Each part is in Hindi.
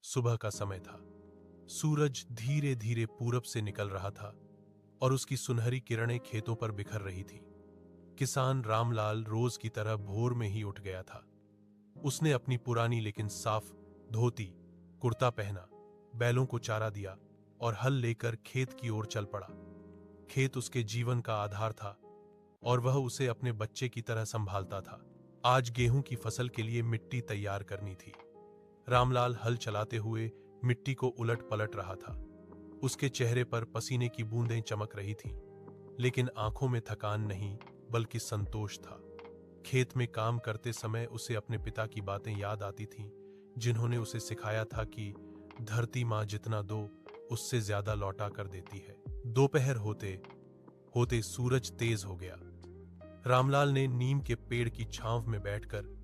सुबह का समय था। सूरज धीरे धीरे पूरब से निकल रहा था और उसकी सुनहरी किरणें खेतों पर बिखर रही थीं। किसान रामलाल रोज की तरह भोर में ही उठ गया था। उसने अपनी पुरानी लेकिन साफ धोती कुर्ता पहना, बैलों को चारा दिया और हल लेकर खेत की ओर चल पड़ा। खेत उसके जीवन का आधार था और वह उसे अपने बच्चे की तरह संभालता था। आज गेहूं की फसल के लिए मिट्टी तैयार करनी थी। रामलाल हल चलाते हुए मिट्टी को उलट पलट रहा था। उसके चेहरे पर पसीने की बूंदें चमक रही थीं, लेकिन आंखों में थकान नहीं बल्कि संतोष था। खेत में काम करते समय उसे अपने पिता की बातें याद आती थीं, जिन्होंने उसे सिखाया था कि धरती माँ जितना दो उससे ज्यादा लौटा कर देती है। दोपहर होते होते सूरज तेज हो गया। रामलाल ने नीम के पेड़ की छांव में बैठकर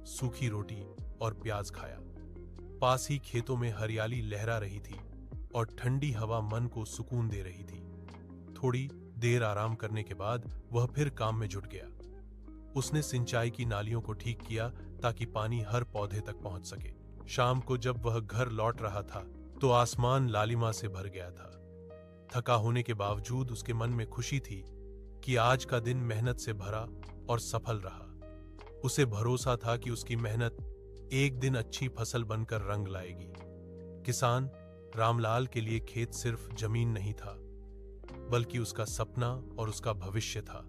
सूखी रोटी और प्याज खाया। पास ही खेतों में हरियाली लहरा रही थी और ठंडी हवा मन को सुकून दे रही थी। थोड़ी देर आराम करने के बाद वह फिर काम में जुट गया। उसने सिंचाई की नालियों को ठीक किया ताकि पानी हर पौधे तक पहुंच सके। शाम को जब वह घर लौट रहा था तो आसमान लालिमा से भर गया था। थका होने के बावजूद उसके मन में खुशी थी कि आज का दिन मेहनत से भरा और सफल रहा। उसे भरोसा था कि उसकी मेहनत एक दिन अच्छी फसल बनकर रंग लाएगी। किसान रामलाल के लिए खेत सिर्फ जमीन नहीं था, बल्कि उसका सपना और उसका भविष्य था।